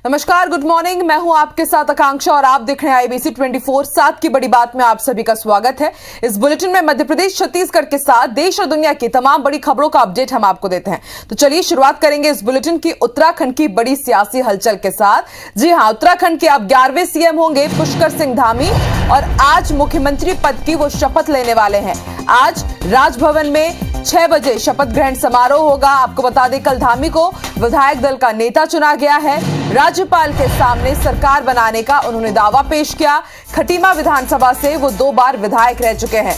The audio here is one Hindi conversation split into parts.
नमस्कार, गुड मॉर्निंग। मैं हूं आपके साथ आकांक्षा और आप देख रहे हैं आईबीसी 24/7 की बड़ी बात में आप सभी का स्वागत है। इस बुलेटिन में मध्य प्रदेश, छत्तीसगढ़ के साथ देश और दुनिया की तमाम बड़ी खबरों का अपडेट हम आपको देते हैं। तो चलिए शुरुआत करेंगे इस बुलेटिन की उत्तराखंड की बड़ी सियासी हलचल के साथ। जी हां, उत्तराखंड के अब 11वें सीएम होंगे पुष्कर सिंह धामी और आज मुख्यमंत्री पद की वो शपथ लेने वाले हैं। आज राजभवन में 6 बजे शपथ ग्रहण समारोह होगा। आपको बता दें, कल धामी को विधायक दल का नेता चुना गया है। राज्यपाल के सामने सरकार बनाने का उन्होंने दावा पेश किया। खटीमा विधानसभा से वो 2 बार विधायक रह चुके हैं।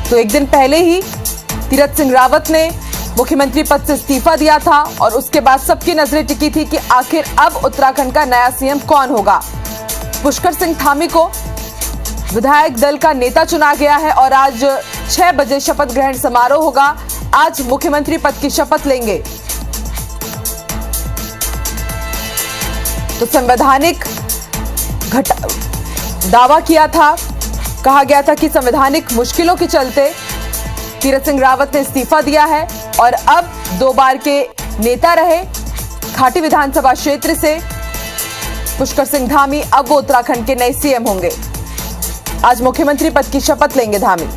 तो एक दिन पहले ही तीरथ सिंह रावत ने मुख्यमंत्री पद से इस्तीफा दिया था और उसके बाद सबकी नजरें टिकी थी कि आखिर अब उत्तराखंड का नया सीएम कौन होगा। पुष्कर सिंह धामी को विधायक दल का नेता चुना गया है और आज 6 बजे शपथ ग्रहण समारोह होगा। आज मुख्यमंत्री पद की शपथ लेंगे। तो संवैधानिक दावा किया था, कहा गया था कि संवैधानिक मुश्किलों के चलते तीरथ सिंह रावत ने इस्तीफा दिया है और अब 2 बार के नेता रहे खाटी विधानसभा क्षेत्र से पुष्कर सिंह धामी अब वो उत्तराखंड के नए सीएम होंगे। आज मुख्यमंत्री पद की शपथ लेंगे धामी।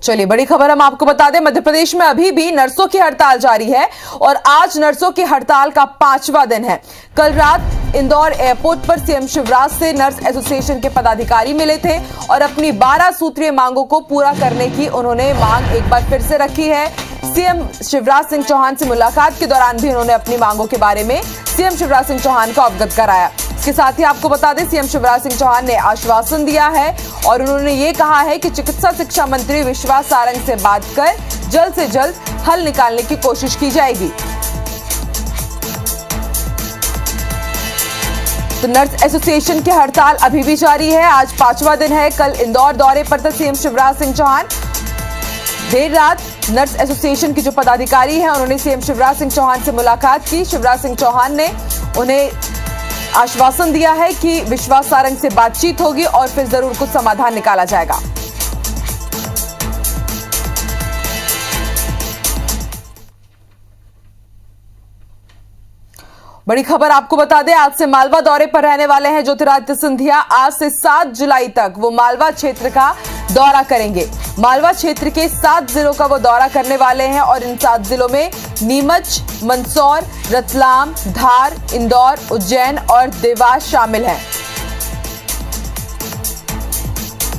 चलिए बड़ी खबर हम आपको बता दें, मध्य प्रदेश में अभी भी नर्सों की हड़ताल जारी है और आज नर्सों की हड़ताल का 5वां दिन है। कल रात इंदौर एयरपोर्ट पर सीएम शिवराज से नर्स एसोसिएशन के पदाधिकारी मिले थे और अपनी 12 सूत्रीय मांगों को पूरा करने की उन्होंने मांग एक बार फिर से रखी है। सीएम शिवराज सिंह चौहान से मुलाकात के दौरान भी उन्होंने अपनी मांगों के बारे में सीएम शिवराज सिंह चौहान को अवगत कराया। इसके साथ ही आपको बता दें, सीएम शिवराज सिंह चौहान ने आश्वासन दिया है और उन्होंने ये कहा है कि चिकित्सा शिक्षा मंत्री विश्वास सारंग से बात कर जल्द से जल्द हल निकालने की कोशिश की जाएगी। तो नर्स एसोसिएशन की हड़ताल अभी भी जारी है। आज 5वां दिन है। कल इंदौर दौरे पर थे सीएम शिवराज सिंह चौहान। देर रात नर्स एसोसिएशन के जो पदाधिकारी हैं उन्होंने सीएम शिवराज सिंह चौहान से मुलाकात की। शिवराज सिंह चौहान ने उन्हें आश्वासन दिया है कि विश्वास सारंग से बातचीत होगी और फिर जरूर कुछ समाधान निकाला जाएगा। बड़ी खबर आपको बता दें, आज से मालवा दौरे पर रहने वाले हैं ज्योतिरादित्य सिंधिया। आज से 7 जुलाई तक वो मालवा क्षेत्र का दौरा करेंगे। मालवा क्षेत्र के 7 जिलों का वो दौरा करने वाले हैं और इन 7 जिलों में नीमच, मंदसौर, रतलाम, धार, इंदौर, उज्जैन और देवास शामिल हैं।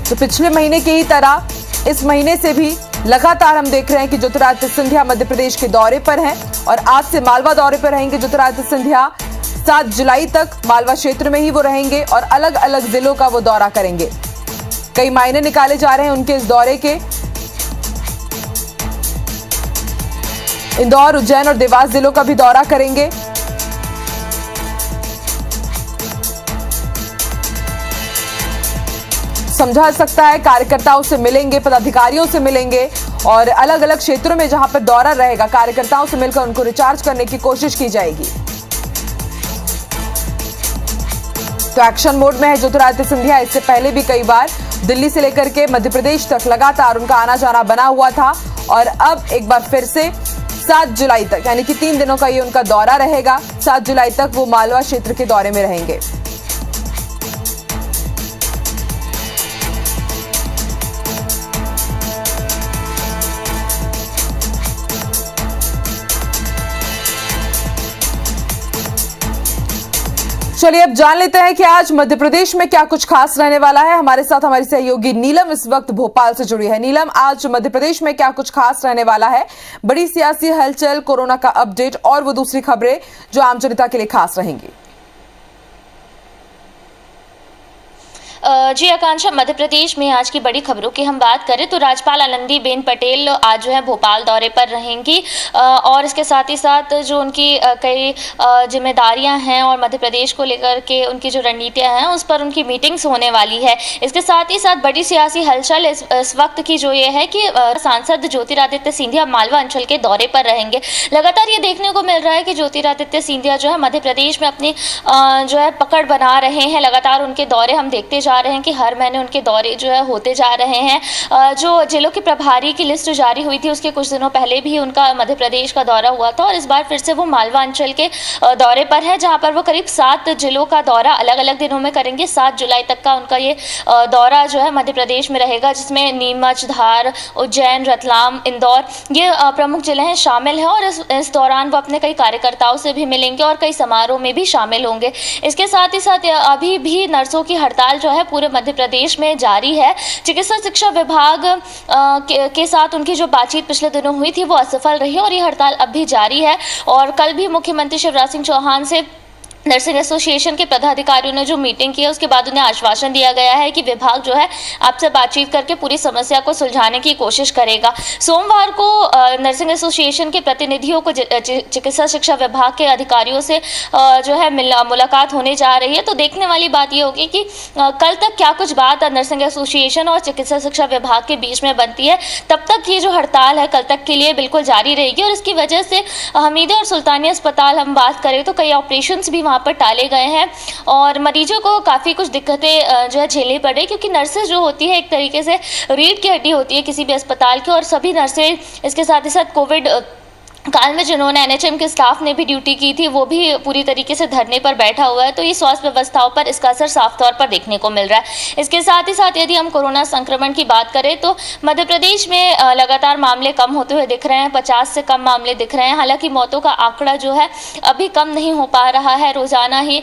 तो पिछले महीने की ही तरह इस महीने से भी लगातार हम देख रहे हैं कि ज्योतिरादित्य सिंधिया मध्य प्रदेश के दौरे पर हैं और आज से मालवा दौरे पर रहेंगे ज्योतिरादित्य सिंधिया। 7 जुलाई तक मालवा क्षेत्र में ही वो रहेंगे और अलग अलग जिलों का वो दौरा करेंगे। कई मायने निकाले जा रहे हैं उनके इस दौरे के। इंदौर, उज्जैन और देवास जिलों का भी दौरा करेंगे। समझा सकता है, कार्यकर्ताओं से मिलेंगे, पदाधिकारियों से मिलेंगे और अलग अलग क्षेत्रों में जहां पर दौरा रहेगा कार्यकर्ताओं से मिलकर उनको रिचार्ज करने की कोशिश की जाएगी। तो एक्शन मोड में है ज्योतिरादित्य सिंधिया। इससे पहले भी कई बार दिल्ली से लेकर के मध्य प्रदेश तक लगातार उनका आना जाना बना हुआ था और अब एक बार फिर से 7 जुलाई तक, यानी कि 3 दिनों का ये उनका दौरा रहेगा। 7 जुलाई तक वो मालवा क्षेत्र के दौरे में रहेंगे। चलिए अब जान लेते हैं कि आज मध्य प्रदेश में क्या कुछ खास रहने वाला है। हमारे साथ हमारी सहयोगी नीलम इस वक्त भोपाल से जुड़ी है। नीलम, आज मध्य प्रदेश में क्या कुछ खास रहने वाला है? बड़ी सियासी हलचल, कोरोना का अपडेट और वो दूसरी खबरें जो आम जनता के लिए खास रहेंगी। जी आकांक्षा, मध्य प्रदेश में आज की बड़ी खबरों की हम बात करें तो राज्यपाल आनंदीबेन पटेल आज जो है भोपाल दौरे पर रहेंगी और इसके साथ ही साथ जो उनकी कई जिम्मेदारियां हैं और मध्य प्रदेश को लेकर के उनकी जो रणनीतियां हैं उस पर उनकी मीटिंग्स होने वाली है। इसके साथ ही साथ बड़ी सियासी हलचल इस वक्त की जो ये है कि सांसद ज्योतिरादित्य सिंधिया मालवा अंचल के दौरे पर रहेंगे। लगातार ये देखने को मिल रहा है कि ज्योतिरादित्य सिंधिया जो है मध्य प्रदेश में अपनी जो है पकड़ बना रहे हैं। लगातार उनके दौरे हम देखते जा रहे हैं कि हर महीने उनके दौरे जो है होते जा रहे हैं। जो जिलों के प्रभारी की लिस्ट जारी हुई थी उसके कुछ दिनों पहले भी उनका मध्य प्रदेश का दौरा हुआ था और इस बार फिर से वो मालवा अंचल के दौरे पर है, जहां पर वो करीब 7 जिलों का दौरा अलग अलग दिनों में करेंगे। 7 जुलाई तक का उनका ये दौरा जो है मध्य प्रदेश में रहेगा, जिसमें नीमच, धार, उज्जैन, रतलाम, इंदौर ये प्रमुख जिले हैं शामिल हैं और इस दौरान वो अपने कई कार्यकर्ताओं से भी मिलेंगे और कई समारोह में भी शामिल होंगे। इसके साथ ही साथ अभी भी नर्सों की हड़ताल जो है पूरे मध्य प्रदेश में जारी है। चिकित्सा शिक्षा विभाग के साथ उनकी जो बातचीत पिछले दिनों हुई थी वो असफल रही और ये हड़ताल अब भी जारी है। और कल भी मुख्यमंत्री शिवराज सिंह चौहान से नर्सिंग एसोसिएशन के पदाधिकारियों ने जो मीटिंग की है उसके बाद उन्हें आश्वासन दिया गया है कि विभाग जो है आपसे बातचीत करके पूरी समस्या को सुलझाने की कोशिश करेगा। सोमवार को नर्सिंग एसोसिएशन के प्रतिनिधियों को चिकित्सा शिक्षा विभाग के अधिकारियों से जो है मुलाकात होने जा रही है। तो देखने वाली बात ये होगी कि कल तक क्या कुछ बात नर्सिंग एसोसिएशन और चिकित्सा शिक्षा विभाग के बीच में बनती है। तब तक ये जो हड़ताल है कल तक के लिए बिल्कुल जारी रहेगी और इसकी वजह से हमीदिया और सुल्तानिया अस्पताल हम बात करें तो कई ऑपरेशंस भी पर टाले गए हैं और मरीजों को काफ़ी कुछ दिक्कतें जो है झेलनी पड़ रही, क्योंकि नर्सेज जो होती है एक तरीके से रीढ़ की हड्डी होती है किसी भी अस्पताल की और सभी नर्सेज इसके साथ ही साथ कोविड काल में जिन्होंने एनएचएम के स्टाफ ने भी ड्यूटी की थी वो भी पूरी तरीके से धरने पर बैठा हुआ है। तो ये स्वास्थ्य व्यवस्थाओं पर इसका असर साफ तौर पर देखने को मिल रहा है। इसके साथ ही साथ यदि हम कोरोना संक्रमण की बात करें तो मध्य प्रदेश में लगातार मामले कम होते हुए दिख रहे हैं। 50 से कम मामले दिख रहे हैं। हालांकि मौतों का आंकड़ा जो है अभी कम नहीं हो पा रहा है। रोजाना ही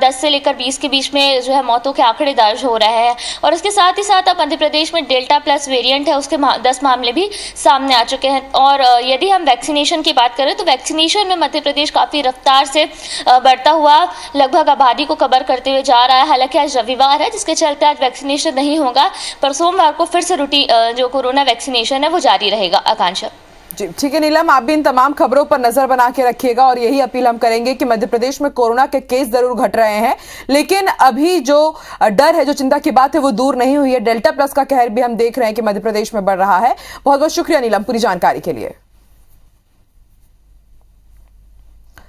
10 से लेकर 20 के बीच में जो है मौतों के आंकड़े दर्ज हो रहे हैं। और इसके साथ ही साथ अब मध्य प्रदेश में डेल्टा प्लस वेरिएंट है उसके 10 मामले भी सामने आ चुके हैं। और यदि हम वैक्सीनेशन की बात करें तो वैक्सीनेशन में मध्य प्रदेश काफी रफ्तार से बढ़ता हुआ लगभग आबादी को कवर करते हुए जा रहा है। हालांकि आज रविवार है जिसके चलते आज वैक्सीनेशन नहीं होगा, पर सोमवार को फिर से रूटीन जो कोरोना वैक्सीनेशन है वो जारी रहेगा। आकांक्षा जी ठीक है नीलम, आप भी इन तमाम खबरों पर नजर बना के रखिएगा और यही अपील हम करेंगे कि मध्य प्रदेश में कोरोना के केस जरूर घट रहे हैं लेकिन अभी जो डर है, जो चिंता की बात है वो दूर नहीं हुई है। डेल्टा प्लस का कहर भी हम देख रहे हैं कि मध्य प्रदेश में बढ़ रहा है। बहुत बहुत शुक्रिया नीलम पूरी जानकारी के लिए।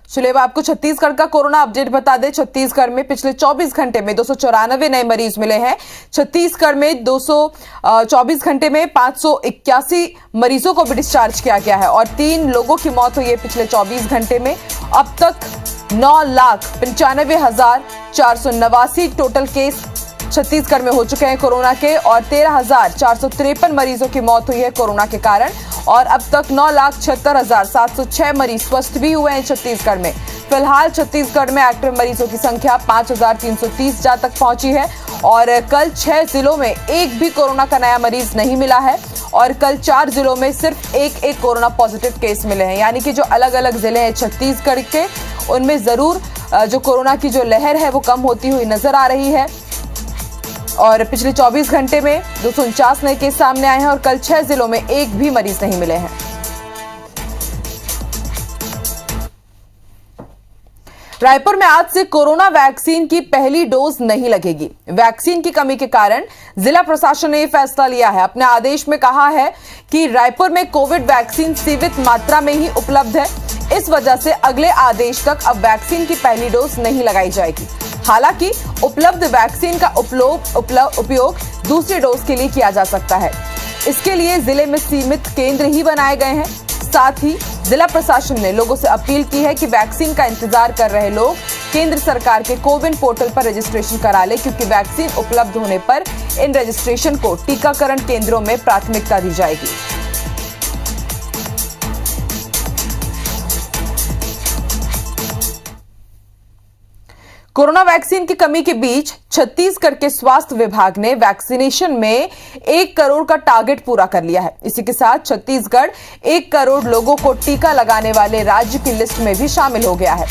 चलिए अब आपको छत्तीसगढ़ का कोरोना अपडेट बता दें। छत्तीसगढ़ में पिछले 24 घंटे में 294 नए मरीज मिले हैं। छत्तीसगढ़ में 224 घंटे में 581 मरीजों को भी डिस्चार्ज किया गया है और 3 लोगों की मौत हुई है पिछले 24 घंटे में। अब तक 9,95,489 टोटल केस छत्तीसगढ़ में हो चुके हैं कोरोना के और 13,453 मरीजों की मौत हुई है कोरोना के कारण और अब तक 9,76,706 मरीज स्वस्थ भी हुए हैं छत्तीसगढ़ में। फिलहाल छत्तीसगढ़ में एक्टिव मरीजों की संख्या 5,330 जा तक पहुंची है और कल 6 जिलों में एक भी कोरोना का नया मरीज नहीं मिला है और कल 4 जिलों में सिर्फ एक कोरोना पॉजिटिव केस मिले हैं। यानी कि जो अलग अलग जिले हैं छत्तीसगढ़ के उनमें जरूर जो कोरोना की जो लहर है वो कम होती हुई नजर आ रही है और पिछले 24 घंटे में 249 नए केस सामने आए हैं और कल 6 जिलों में एक भी मरीज नहीं मिले हैं। रायपुर में आज से कोरोना वैक्सीन की पहली डोज नहीं लगेगी। वैक्सीन की कमी के कारण जिला प्रशासन ने यह फैसला लिया है। अपने आदेश में कहा है कि रायपुर में कोविड वैक्सीन सीमित मात्रा में ही उपलब्ध है, इस वजह से अगले आदेश तक अब वैक्सीन की पहली डोज नहीं लगाई जाएगी। हालांकि उपलब्ध वैक्सीन का उपयोग दूसरी डोज के लिए किया जा सकता है। इसके लिए जिले में सीमित केंद्र ही बनाए गए हैं। साथ ही जिला प्रशासन ने लोगों से अपील की है कि वैक्सीन का इंतजार कर रहे लोग केंद्र सरकार के कोविन पोर्टल पर रजिस्ट्रेशन करा ले, क्योंकि वैक्सीन उपलब्ध होने पर इन रजिस्ट्रेशन को टीकाकरण केंद्रों में प्राथमिकता दी जाएगी। कोरोना वैक्सीन की कमी के बीच छत्तीसगढ़ के स्वास्थ्य विभाग ने वैक्सीनेशन में 1 करोड़ का टारगेट पूरा कर लिया है। इसी के साथ छत्तीसगढ़ 1 करोड़ लोगों को टीका लगाने वाले राज्य की लिस्ट में भी शामिल हो गया है।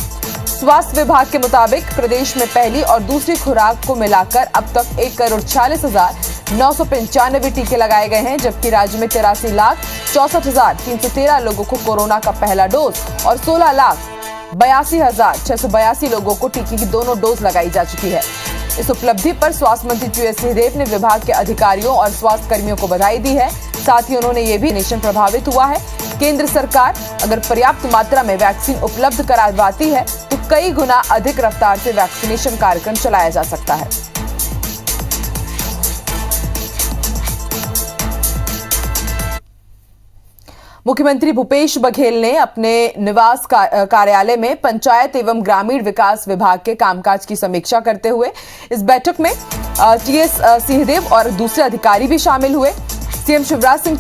स्वास्थ्य विभाग के मुताबिक प्रदेश में पहली और दूसरी खुराक को मिलाकर अब तक 1,46,995 टीके लगाए गए हैं, जबकि राज्य में 83,64,313 लोगों को कोरोना का पहला डोज और 16,82,682 लोगों को टीके की दोनों डोज लगाई जा चुकी है। इस उपलब्धि पर स्वास्थ्य मंत्री टीएस सिंहदेव ने विभाग के अधिकारियों और स्वास्थ्य कर्मियों को बधाई दी है। साथ ही उन्होंने ये भी नेशन प्रभावित हुआ है। केंद्र सरकार अगर पर्याप्त मात्रा में वैक्सीन उपलब्ध करवाती है तो कई गुना अधिक रफ्तार से वैक्सीनेशन कार्यक्रम चलाया जा सकता है। मुख्यमंत्री भूपेश बघेल ने अपने निवास कार्यालय में पंचायत एवं ग्रामीण विकास विभाग के कामकाज की समीक्षा करते हुए इस बैठक में टीएस सिंहदेव और दूसरे अधिकारी भी शामिल हुए। सीएम शिवराज सिंह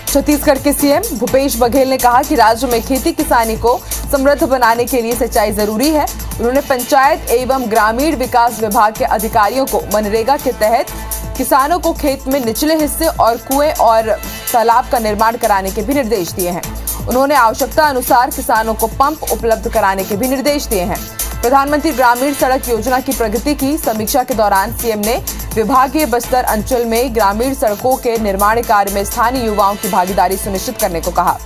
छत्तीसगढ़ के सीएम भूपेश बघेल ने कहा कि राज्य में खेती किसानी को समृद्ध बनाने के लिए सिंचाई जरूरी है। उन्होंने पंचायत एवं ग्रामीण विकास विभाग के अधिकारियों को मनरेगा के तहत किसानों को खेत में निचले हिस्से और कुएं और तालाब का निर्माण कराने के भी निर्देश दिए हैं। उन्होंने आवश्यकता अनुसार किसानों को पंप उपलब्ध कराने के भी निर्देश दिए हैं। प्रधानमंत्री ग्रामीण सड़क योजना की प्रगति की समीक्षा के दौरान सीएम ने विभागीय बस्तर अंचल में ग्रामीण सड़कों के निर्माण कार्य में स्थानीय युवाओं की भागीदारी सुनिश्चित करने को कहा।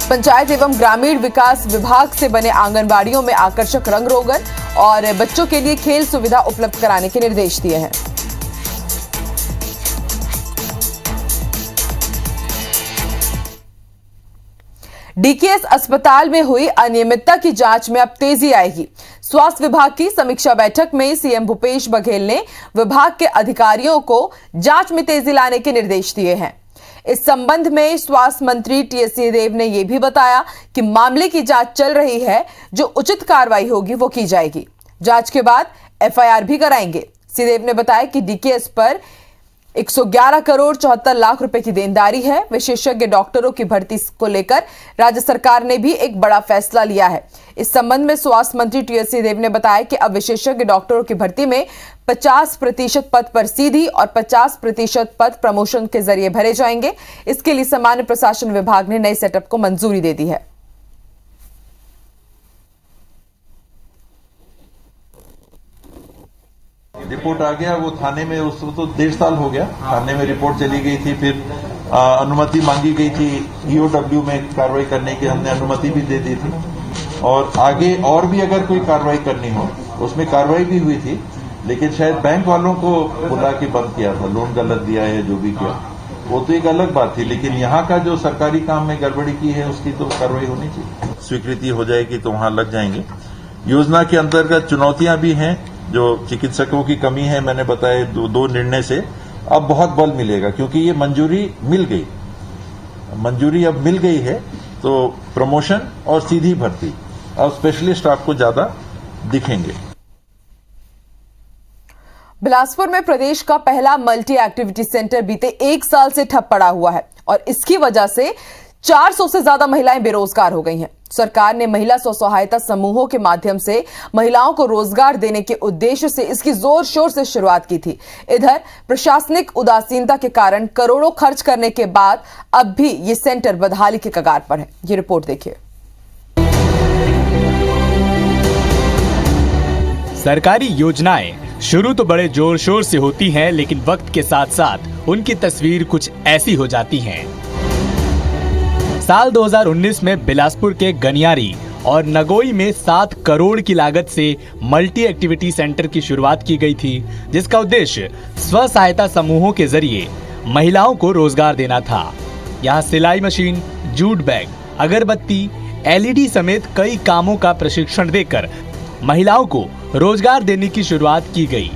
पंचायत एवं ग्रामीण विकास विभाग से बने आंगनबाड़ियों में आकर्षक रंग रोगन और बच्चों के लिए खेल सुविधा उपलब्ध कराने के निर्देश दिए हैं। डीकेएस अस्पताल में हुई अनियमितता की जांच में अब तेजी आएगी। स्वास्थ्य विभाग की समीक्षा बैठक में सीएम भूपेश बघेल ने विभाग के अधिकारियों को जांच में तेजी लाने के निर्देश दिए हैं। इस संबंध में स्वास्थ्य मंत्री टीएस सिंहदेव ने यह भी बताया कि मामले की जांच चल रही है, जो उचित कार्रवाई होगी वो की जाएगी। जांच के बाद एफआईआर भी कराएंगे। सिंहदेव ने बताया कि डीकेएस पर 111 करोड़ 74 लाख रुपए की देनदारी है। विशेषज्ञ डॉक्टरों की भर्ती को लेकर राज्य सरकार ने भी एक बड़ा फैसला लिया है। इस संबंध में स्वास्थ्य मंत्री टीएस सिंहदेव ने बताया कि अब विशेषज्ञ डॉक्टरों की भर्ती में 50% पद पर सीधी और 50% पद प्रमोशन के जरिए भरे जाएंगे। इसके लिए सामान्य प्रशासन विभाग ने नए सेटअप को मंजूरी दे दी है। रिपोर्ट आ गया, वो थाने में उसको तो 1.5 साल हो गया। थाने में रिपोर्ट चली गई थी, फिर अनुमति मांगी गई थी ईओडब्ल्यू में कार्रवाई करने की, हमने अनुमति भी दे दी थी। और आगे और भी अगर कोई कार्रवाई करनी हो उसमें कार्रवाई भी हुई थी, लेकिन शायद बैंक वालों को बुला के बंद किया था, लोन गलत दिया है, जो भी किया वो तो एक अलग बात थी। लेकिन यहाँ का जो सरकारी काम में गड़बड़ी की है उसकी तो कार्रवाई होनी चाहिए। स्वीकृति हो जाएगी तो वहां लग जाएंगे। योजना के अंतर्गत चुनौतियां भी हैं, जो चिकित्सकों की कमी है, मैंने बताया दो निर्णय से अब बहुत बल मिलेगा, क्योंकि ये मंजूरी मिल गई, मंजूरी अब मिल गई है। तो प्रमोशन और सीधी भर्ती, अब स्पेशलिस्ट आपको ज्यादा दिखेंगे। बिलासपुर में प्रदेश का पहला मल्टी एक्टिविटी सेंटर बीते 1 साल से ठप पड़ा हुआ है और इसकी वजह से 400 से ज्यादा महिलाएं बेरोजगार हो गई हैं। सरकार ने महिला स्व सहायता समूहों के माध्यम से महिलाओं को रोजगार देने के उद्देश्य से इसकी जोर शोर से शुरुआत की थी। इधर प्रशासनिक उदासीनता के कारण करोड़ों खर्च करने के बाद अब भी ये सेंटर बदहाली के कगार पर है। ये रिपोर्ट देखिए। सरकारी योजनाएं शुरू तो बड़े जोर शोर से होती हैं, लेकिन वक्त के साथ साथ उनकी तस्वीर कुछ ऐसी हो जाती है। साल 2019 में बिलासपुर के गनियारी और नगोई में 7 करोड़ की लागत से मल्टी एक्टिविटी सेंटर की शुरुआत की गई थी, जिसका उद्देश्य स्व सहायता समूहों के जरिए महिलाओं को रोजगार देना था। यहाँ सिलाई मशीन, जूट बैग, अगरबत्ती, एलईडी समेत कई कामों का प्रशिक्षण देकर महिलाओं को रोजगार देने की शुरुआत की गई।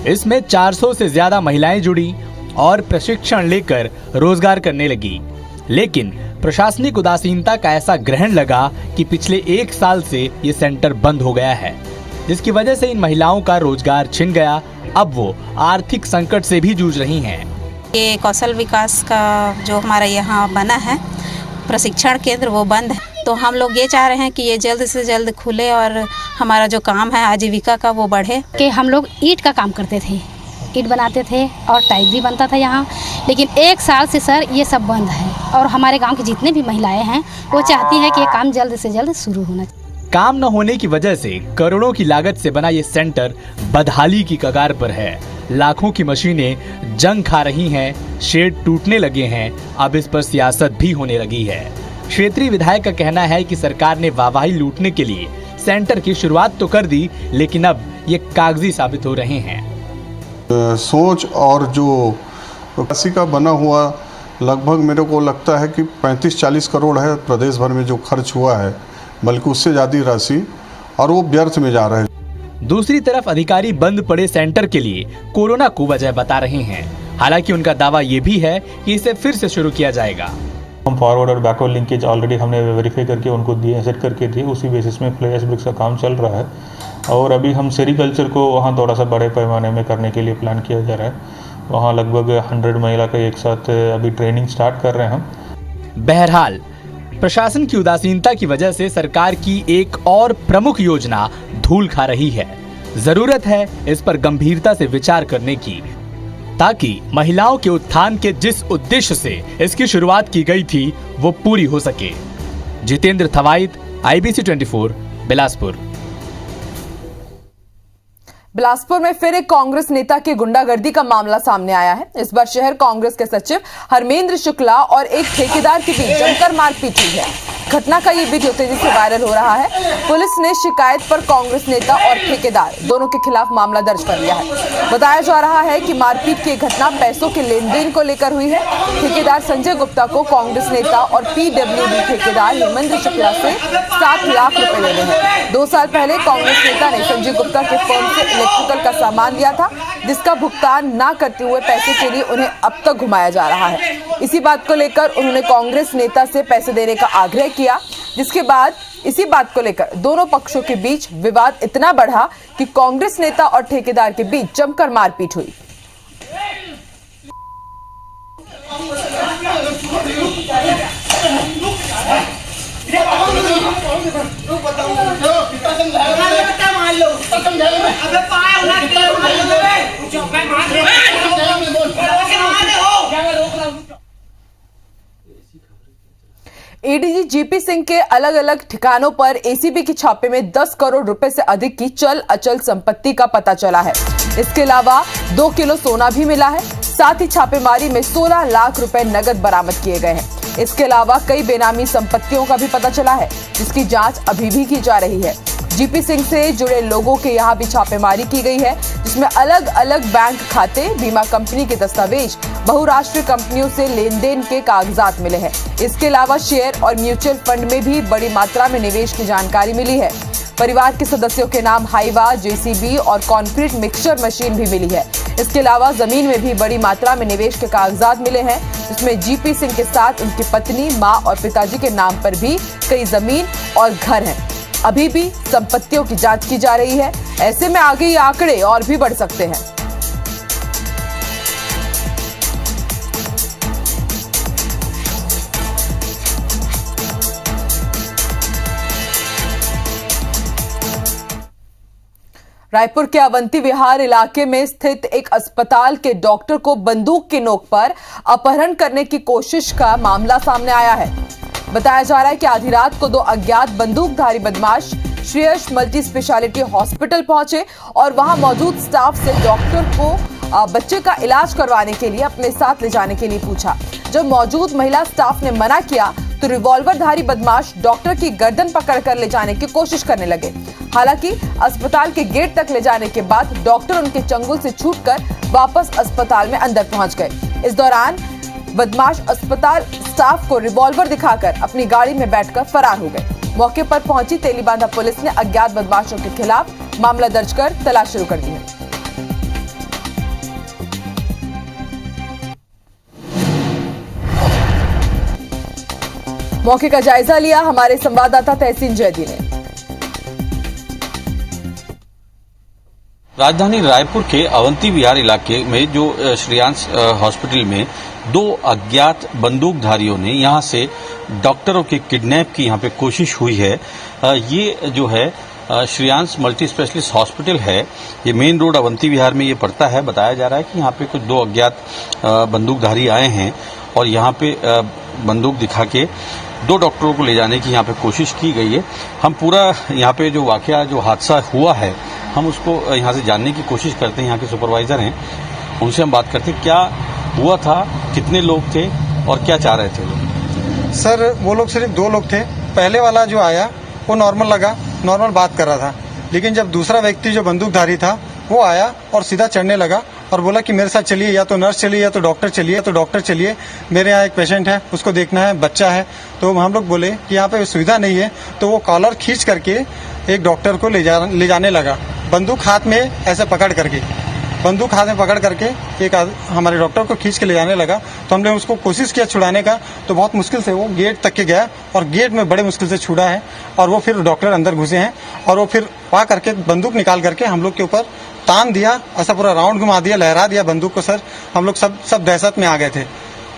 इसमें 400 से ज्यादा महिलाएं जुड़ी और प्रशिक्षण लेकर रोजगार करने लगी, लेकिन प्रशासनिक उदासीनता का ऐसा ग्रहण लगा कि पिछले 1 साल से ये सेंटर बंद हो गया है, जिसकी वजह से इन महिलाओं का रोजगार छिन गया। अब वो आर्थिक संकट से भी जूझ रही हैं। ये कौशल विकास का जो हमारा यहाँ बना है प्रशिक्षण केंद्र, वो बंद है। तो हम लोग ये चाह रहे हैं कि ये जल्द से जल्द खुले और हमारा जो काम है आजीविका का वो बढ़े। कि हम लोग ईंट का काम करते थे, ईंट बनाते थे और टाइल भी बनता था यहाँ, लेकिन 1 साल से सर ये सब बंद है और हमारे गांव की जितने भी महिलाएं हैं वो चाहती हैं कि ये काम जल्द से जल्द शुरू होना चाहिए। काम न होने की वजह से करोड़ों की लागत से बना ये सेंटर बदहाली की कगार पर है। लाखों की मशीनें जंग खा रही हैं, शेड टूटने लगे हैं, अब इस पर सियासत भी होने लगी है। क्षेत्रीय विधायक का कहना है कि सरकार ने वाहवाही लूटने के लिए सेंटर की शुरुआत तो कर दी, लेकिन अब ये कागजी साबित हो रहे हैं। सोच और जो राशि का बना हुआ लगभग मेरे को लगता है कि 35-40 करोड़ है प्रदेश भर में जो खर्च हुआ है, बल्कि उससे ज़्यादा राशि, और वो व्यर्थ में जा रहा है। दूसरी तरफ अधिकारी बंद पड़े सेंटर के लिए कोरोना को वजह बता रहे हैं। हालांकि उनका दावा ये भी है कि इसे फिर से शुरू किया जाएगा। हम फॉरवर्ड और बैकवर्ड लिंकेज ऑलरेडी हमने वेरीफाई करके उनको दिए, सेट करके दिए, उसी बेसिस में फ्लाई ऐश ब्रिक्स का काम चल रहा है। और अभी हम सेरिकल्चर को वहाँ थोड़ा सा बड़े पैमाने में करने के लिए प्लान किया जा रहा है। वहाँ लगभग 100 महिला का एक साथ अभी ट्रेनिंग स्टार्ट कर रहे हैं हम। बहरहाल प्रशासन की उदासीनता की वजह से सरकार की एक और प्रमुख योजना धूल खा रही है। जरूरत है इस पर गंभीरता से विचार करने की, ताकि महिलाओं के उत्थान के जिस उद्देश्य से इसकी शुरुआत की गई थी वो पूरी हो सके। जितेंद्र थवाइट, IBC 24, बिलासपुर। बिलासपुर में फिर एक कांग्रेस नेता की गुंडागर्दी का मामला सामने आया है। इस बार शहर कांग्रेस के सचिव हरमेंद्र शुक्ला और एक ठेकेदार के बीच जमकर मारपीट हुई है। घटना का ये वीडियो तेजी से वायरल हो रहा है। पुलिस ने शिकायत पर कांग्रेस नेता और ठेकेदार दोनों के खिलाफ मामला दर्ज कर लिया है। बताया जा रहा है कि मारपीट की घटना पैसों के लेन देन को लेकर हुई है। ठेकेदार संजय गुप्ता को कांग्रेस नेता और PWD ठेकेदार हेमेंद्र शुक्ला से 7 लाख रुपए लेने हैं। 2 साल पहले कांग्रेस नेता ने संजय गुप्ता के फर्म से इलेक्ट्रिकल का सामान लिया था, जिसका भुगतान न करते हुए पैसे के लिए उन्हें अब तक घुमाया जा रहा है। इसी बात को लेकर उन्होंने कांग्रेस नेता से पैसे देने का आग्रह किया, जिसके बाद इसी बात को लेकर दोनों पक्षों के बीच विवाद इतना बढ़ा कि कांग्रेस नेता और ठेकेदार के बीच जमकर मारपीट हुई। एडीजी जीपी सिंह के अलग अलग ठिकानों पर एसीबी के छापे में 10 करोड़ रुपए से अधिक की चल अचल संपत्ति का पता चला है। इसके अलावा 2 किलो सोना भी मिला है। साथ ही छापेमारी में 16 लाख रुपए नगद बरामद किए गए हैं। इसके अलावा कई बेनामी संपत्तियों का भी पता चला है, जिसकी जांच अभी भी की जा रही है। जीपी सिंह से जुड़े लोगों के यहाँ भी छापेमारी की गई है, जिसमें अलग अलग बैंक खाते, बीमा कंपनी के दस्तावेज, बहुराष्ट्रीय कंपनियों से लेन देन के कागजात मिले हैं। इसके अलावा शेयर और म्यूचुअल फंड में भी बड़ी मात्रा में निवेश की जानकारी मिली है। परिवार के सदस्यों के नाम हाइवा, JCB और कंक्रीट मिक्सचर मशीन भी मिली है। इसके अलावा जमीन में भी बड़ी मात्रा में निवेश के कागजात मिले हैं, जिसमें जीपी सिंह के साथ उनकी पत्नी, मां और पिताजी के नाम पर भी कई जमीन और घर हैं। अभी भी संपत्तियों की जांच की जा रही है। ऐसे में आगे ये आंकड़े और भी बढ़ सकते हैं। रायपुर के अवंती विहार इलाके में स्थित एक अस्पताल के डॉक्टर को बंदूक की नोक पर अपहरण करने की कोशिश का मामला सामने आया है। बताया जा रहा है कि आधी रात को 2 अज्ञात बंदूकधारी बदमाश श्रेयस मल्टी स्पेशलिटी हॉस्पिटल पहुंचे और वहां मौजूद स्टाफ से डॉक्टर को बच्चे का इलाज करवाने के लिए अपने साथ ले जाने के लिए पूछा। जब मौजूद महिला स्टाफ ने मना किया तो रिवॉल्वरधारी बदमाश डॉक्टर की गर्दन पकड़कर ले जाने की कोशिश करने लगे। हालांकि अस्पताल के गेट तक ले जाने के बाद डॉक्टर उनके चंगुल से छूटकर वापस अस्पताल में अंदर पहुंच गए। इस दौरान बदमाश अस्पताल स्टाफ को रिवॉल्वर दिखाकर अपनी गाड़ी में बैठकर फरार हो गए। मौके पर पहुंची तेलीबांधा पुलिस ने अज्ञात बदमाशों के खिलाफ मामला दर्ज कर तलाश शुरू कर दी है। मौके का जायजा लिया हमारे संवाददाता तहसीन जैदी ने। राजधानी रायपुर के अवंती विहार इलाके में जो श्रेयांश हॉस्पिटल में 2 अज्ञात बंदूकधारियों ने यहां से डॉक्टरों के किडनैप की यहां पे कोशिश हुई है। ये जो है श्रेयांश मल्टी स्पेशलिस्ट हॉस्पिटल है, ये मेन रोड अवंती विहार में ये पड़ता है। बताया जा रहा है कि यहाँ पे कुछ 2 अज्ञात बंदूकधारी आए हैं और यहाँ पे बंदूक दिखा के 2 डॉक्टरों को ले जाने की यहाँ पे कोशिश की गई है। हम पूरा यहाँ पे जो वाकया जो हादसा हुआ है हम उसको यहाँ से जानने की कोशिश करते हैं। यहाँ के सुपरवाइजर हैं, उनसे हम बात करते हैं क्या हुआ था, कितने लोग थे और क्या चाह रहे थे लोग। सर वो लोग सिर्फ 2 लोग थे। पहले वाला जो आया वो नॉर्मल लगा, नॉर्मल बात कर रहा था, लेकिन जब दूसरा व्यक्ति जो बंदूकधारी था वो आया और सीधा चढ़ने लगा और बोला कि मेरे साथ चलिए, या तो नर्स चलिए या तो डॉक्टर चलिए, मेरे यहाँ एक पेशेंट है उसको देखना है, बच्चा है। तो हम लोग बोले कि यहाँ पे सुविधा नहीं है, तो वो कॉलर खींच करके एक डॉक्टर को ले जाने लगा, बंदूक हाथ में ऐसे पकड़ करके एक हमारे डॉक्टर को खींच के ले जाने लगा। तो हमने उसको कोशिश किया छुड़ाने का, तो बहुत मुश्किल से वो गेट तक के गया और गेट में बड़े मुश्किल से छुड़ा है और वो फिर डॉक्टर अंदर घुसे हैं और वो फिर पा करके बंदूक निकाल करके हम लोग के ऊपर तान दिया, ऐसा पूरा राउंड घुमा दिया, लहरा दिया बंदूक को। सर हम लोग सब दहशत में आ गए थे,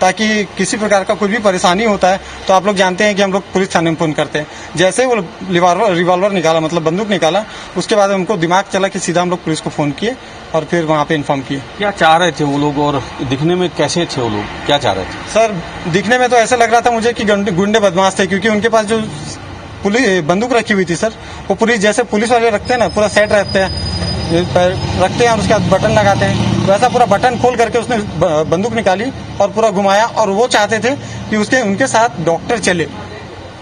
ताकि किसी प्रकार का कोई भी परेशानी होता है तो आप लोग जानते हैं कि हम लोग पुलिस थाने में फोन करते हैं। जैसे ही वो रिवॉल्वर निकाला, मतलब बंदूक निकाला, उसके बाद हमको दिमाग चला कि सीधा हम लोग पुलिस को फोन किए और फिर वहाँ पे इन्फॉर्म किए। क्या चाह रहे थे वो लोग और दिखने में कैसे थे वो लोग, क्या चाह रहे थे? सर दिखने में तो ऐसा लग रहा था मुझे कि गुंडे बदमाश थे, क्योंकि उनके पास जो पुलिस बंदूक रखी हुई थी सर, वो पुलिस जैसे पुलिस वाले रखते हैं ना, पूरा सेट रखते हैं और उसके बाद बटन लगाते हैं, वैसा पूरा बटन खोल करके उसने बंदूक निकाली और पूरा घुमाया। और वो चाहते थे कि उनके साथ डॉक्टर चले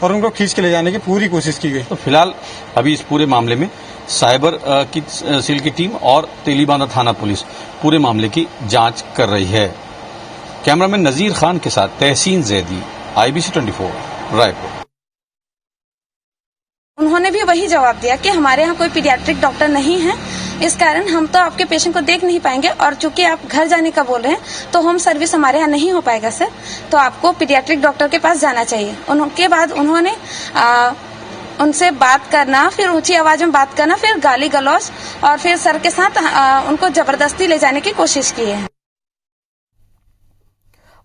और उनको खींच के ले जाने की पूरी कोशिश की गई। तो फिलहाल अभी इस पूरे मामले में साइबर की सेल की टीम और तेलीबांधा थाना पुलिस पूरे मामले की जांच कर रही है। कैमरामैन नजीर खान के साथ तहसीन जैदी, IBC 24 रायपुर। उन्होंने भी वही जवाब दिया कि हमारे यहाँ कोई पीडियाट्रिक डॉक्टर नहीं है, इस कारण हम तो आपके पेशेंट को देख नहीं पाएंगे, और चूंकि आप घर जाने का बोल रहे हैं तो होम सर्विस हमारे यहाँ नहीं हो पाएगा सर, तो आपको पीडियाट्रिक डॉक्टर के पास जाना चाहिए। उनके बाद उन्होंने उनसे बात करना, फिर ऊंची आवाज में बात करना, फिर गाली गलौज और फिर सर के साथ उनको जबरदस्ती ले जाने की कोशिश की है।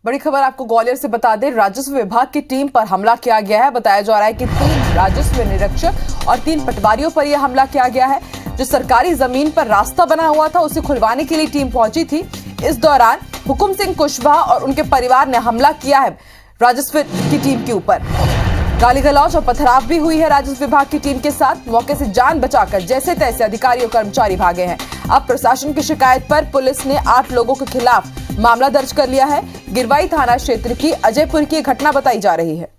बड़ी खबर आपको ग्वालियर से बता दें, राजस्व विभाग की टीम पर हमला किया गया है। बताया जा रहा है कि 3 राजस्व निरीक्षक और 3 पटवारियों पर यह हमला किया गया है। जो सरकारी जमीन पर रास्ता बना हुआ था उसे खुलवाने के लिए टीम पहुंची थी। इस दौरान हुकुम सिंह कुशवाहा और उनके परिवार ने हमला किया है राजस्व की टीम के ऊपर। गाली गलौज और पथराव भी हुई है राजस्व विभाग की टीम के साथ। मौके से जान बचाकर जैसे तैसे अधिकारी और कर्मचारी भागे हैं। अब प्रशासन की शिकायत पर पुलिस ने 8 लोगों के खिलाफ मामला दर्ज कर लिया है। गिरवाई थाना क्षेत्र की अजयपुर की घटना बताई जा रही है।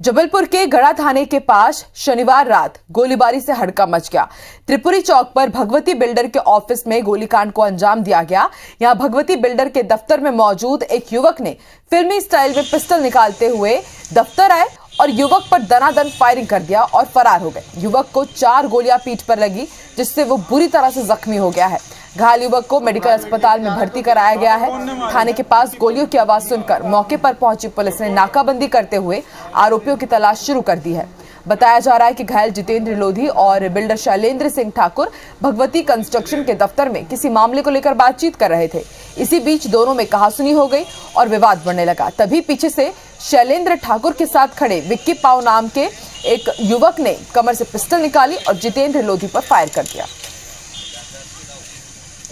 जबलपुर के गढ़ा थाने के पास शनिवार रात गोलीबारी से हड़कंप मच गया। त्रिपुरी चौक पर भगवती बिल्डर के ऑफिस में गोलीकांड को अंजाम दिया गया। यहां भगवती बिल्डर के दफ्तर में मौजूद एक युवक ने फिल्मी स्टाइल में पिस्टल निकालते हुए दफ्तर आए और युवक पर दनादन फायरिंग कर दिया और फरार हो गए। युवक को 4 गोलियां पीठ पर लगी, जिससे वो बुरी तरह से जख्मी हो गया है। घायल युवक को मेडिकल अस्पताल में भर्ती कराया गया है। थाने के पास गोलियों की आवाज सुनकर मौके पर पहुंची पुलिस ने नाकाबंदी करते हुए आरोपियों की तलाश शुरू कर दी है। बताया जा रहा है कि घायल जितेंद्र लोधी और बिल्डर शैलेंद्र सिंह ठाकुर भगवती कंस्ट्रक्शन के दफ्तर में किसी मामले को लेकर बातचीत कर रहे थे। इसी बीच दोनों में कहासुनी हो गई और विवाद बढ़ने लगा। तभी पीछे से शैलेंद्र ठाकुर के साथ खड़े विक्की पाव नाम के एक युवक ने कमर से पिस्टल निकाली और जितेंद्र लोधी पर फायर कर दिया।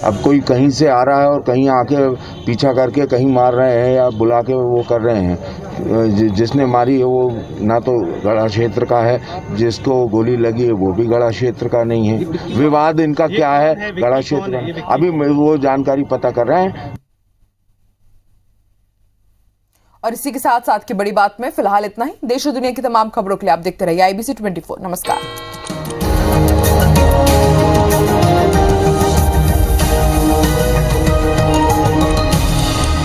अब कोई कहीं से आ रहा है और कहीं आके पीछा करके कहीं मार रहे हैं या बुला के वो कर रहे हैं। जिसने मारी है वो ना तो गढ़ा क्षेत्र का है, जिसको गोली लगी है वो भी गढ़ा क्षेत्र का नहीं है। विवाद इनका क्या है गढ़ा क्षेत्र का, अभी वो जानकारी पता कर रहे हैं। और इसी के साथ साथ की बड़ी बात में फिलहाल इतना ही। देश और दुनिया की तमाम खबरों के लिए आप देखते रहिए IBC 24। नमस्कार।